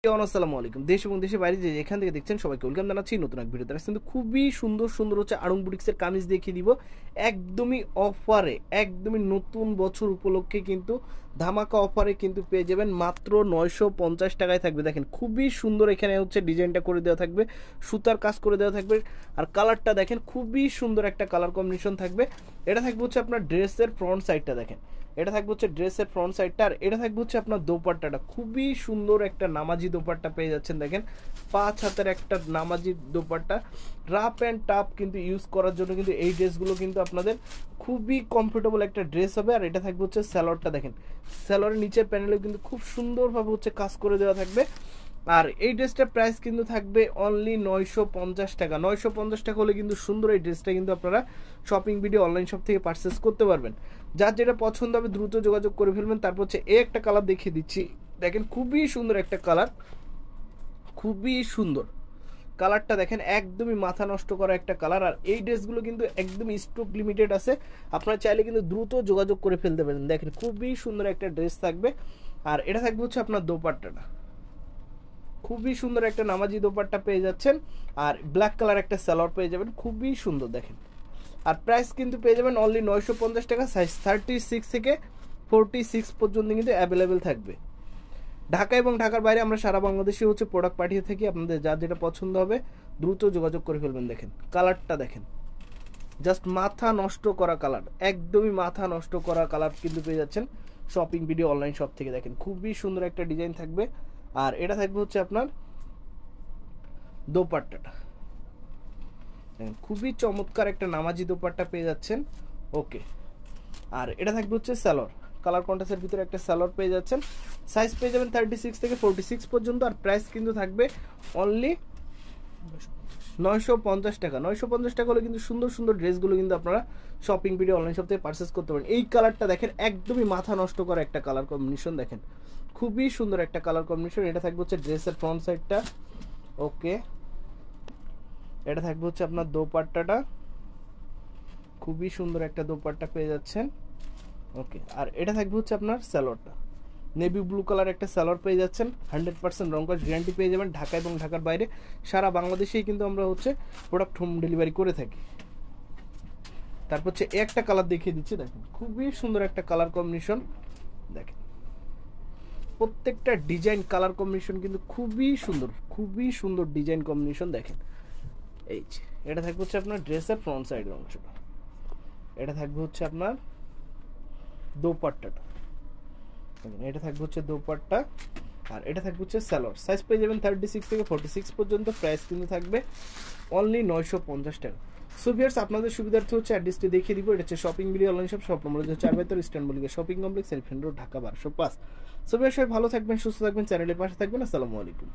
আসসালামু আলাইকুম। দেশ এবং দেশের বাইরে যে যেখান থেকে দেখছেন সবাইকে ওয়েলকাম জানাচ্ছি নতুন এক ভিডিওতে। কিন্তু খুবই সুন্দর সুন্দর হচ্ছে আড়ং বুটিক্সের কামিজ দেখিয়ে দিব একদমই অফারে, একদমই নতুন বছর উপলক্ষে কিন্তু ধামাকা অফারে কিন্তু পেয়ে যাবেন মাত্র 950 টাকায় থাকবে। দেখেন খুবই সুন্দর, এখানে হচ্ছে ডিজাইনটা করে দেওয়া থাকবে, সুতার কাজ করে দেওয়া থাকবে, আর কালারটা দেখেন খুবই সুন্দর একটা কালার কম্বিনেশন থাকবে। এটা থাকবে হচ্ছে আপনার ড্রেসের ফ্রন্ট সাইডটা দেখেন, এটা থাকবে হচ্ছে ড্রেসের ফ্রন্ট সাইডটা, আর এটা থাকবে হচ্ছে আপনার দোপাট্টাটা। খুবই সুন্দর একটা নামাজি দোপাট্টা পেয়ে যাচ্ছেন। দেখেন 5 হাতের একটা নামাজি দোপাট্টা, রাফ অ্যান্ড টাফ কিন্তু ইউজ করার জন্য কিন্তু এই ড্রেসগুলো কিন্তু আপনাদের খুবই কমফোর্টেবল একটা ড্রেস হবে। আর এটা থাকবে হচ্ছে স্যালোয়ারটা দেখেন, স্যালোয়ারের নিচের প্যানেলেও কিন্তু খুব সুন্দরভাবে হচ্ছে কাজ করে দেওয়া থাকবে। আর এই ড্রেসটার প্রাইস কিন্তু থাকবে অনলি 950 টাকা। 950 টাকা হলে কিন্তু সুন্দর এই ড্রেসটা কিন্তু আপনারা শপিং ভিডিও অনলাইন শপ থেকে পারচেস করতে পারবেন। যার যেটা পছন্দ হবে দ্রুত যোগাযোগ করে ফেলবেন। তারপর হচ্ছে এই একটা কালার দেখিয়ে দিচ্ছি, দেখেন খুবই সুন্দর একটা কালার, খুবই সুন্দর কালারটা দেখেন, একদমই মাথা নষ্ট করা একটা কালার। আর এই ড্রেসগুলো কিন্তু একদম স্টক লিমিটেড আছে, আপনারা চাইলে কিন্তু দ্রুত যোগাযোগ করে ফেলতে পারেন। দেখেন খুবই সুন্দর একটা ড্রেস থাকবে। আর এটা থাকবে হচ্ছে আপনার দোপাট্টাটা, খুবই সুন্দর একটা নামাজি দোপাট্টা পেয়ে যাচ্ছেন। আর ব্ল্যাক কালার একটা সালোয়ার পেয়ে যাবেন, খুবই সুন্দর দেখেন। আর প্রাইস কিন্তু পেয়ে যাবেন অনলি 950 টাকা। সাইজ 36 থেকে 46 পর্যন্ত কিন্তু অ্যাভেলেবেল থাকবে। ঢাকা এবং ঢাকার বাইরে আমরা সারা বাংলাদেশে হচ্ছে প্রোডাক্ট পাঠিয়ে থাকি। আপনাদের যার যেটা পছন্দ হবে দ্রুত যোগাযোগ করে ফেলবেন। দেখেন কালারটা দেখেন, জাস্ট মাথা নষ্ট করা কালার, একদমই মাথা নষ্ট করা কালার কিন্তু পেয়ে যাচ্ছেন শপিং ভিডিও অনলাইন শপ থেকে। দেখেন খুবই সুন্দর একটা ডিজাইন থাকবে। আর এটা থাকবে হচ্ছে আপনার দোপাট্টাটা, দেখেন খুবই চমৎকার একটা নামাজি দোপাট্টা পেয়ে যাচ্ছেন। ওকে, আর এটা থাকবে হচ্ছে স্যালোয়ার, কালার কন্ট্রাস্টের ভিতরে একটা স্যালোয়ার পেয়ে যাচ্ছেন। সাইজ পেয়ে যাবেন 36 থেকে 46 পর্যন্ত। আর প্রাইস কিন্তু থাকবে অনলি 950 টাকা। 950 টাকা হলে কিন্তু সুন্দর সুন্দর ড্রেসগুলো কিন্তু আপনারা শপিং ভিডিও অনলাইন শপ থেকে পারচেস করতে পারেন। এই কালারটা দেখেন, একদমই মাথা নষ্ট করা একটা কালার কম্বিনেশন, দেখেন খুবই সুন্দর একটা কালার কম্বিনেশন। এটা থাকবে হচ্ছে ড্রেসের ফ্রন্ট সাইডটা। ওকে, এটা থাকবে হচ্ছে আপনার দোপাট্টাটা, খুবই সুন্দর একটা দোপাট্টা পেয়ে যাচ্ছেন। ওকে, আর এটা থাকবে হচ্ছে আপনার স্যালোয়ারটা, নেভি ব্লু কালার একটা স্যালোয়ার পেয়ে যাচ্ছেন। 100% রং কস গ্যারান্টি পেয়ে যাবেন। ঢাকা এবং ঢাকার বাইরে সারা বাংলাদেশেই কিন্তু আমরা হচ্ছে প্রোডাক্ট হোম ডেলিভারি করে থাকি। তারপর হচ্ছে একটা কালার দেখিয়ে দিচ্ছি, দেখেন খুবই সুন্দর একটা কালার কম্বিনেশন। দেখেন প্রত্যেকটা ডিজাইন কালার কম্বিনেশন কিন্তু খুবই সুন্দর, খুবই সুন্দর ডিজাইন কম্বিনেশন। দেখেন এই যে এটা থাকবে হচ্ছে আপনার ড্রেসের ফ্রন্ট সাইডের অংশটা, এটা থাকবে হচ্ছে আপনার দোপাট্টাটা, এটা থাকবে হচ্ছে দোপাট্টা। আর এটা থাকবে হচ্ছে স্যালোয়ার। সাইজ পেয়ে যাবেন 36 থেকে 46 পর্যন্ত। প্রাইস কিন্তু থাকবে অনলি 950 টাকা। সো ভিউয়ার্স, আপনাদের সুবিধার্থে হচ্ছে অ্যাড্রেসটি দেখিয়ে দিব। এটা হচ্ছে shopping video online shop, shop number হচ্ছে 4 eastern Mallika shopping complex, elephant road, Dhaka 1205। So viewers, সবাই ভালো থাকবেন, সুস্থ থাকবেন, চ্যানেলের পাশে থাকবেন। আসসালামু আলাইকুম।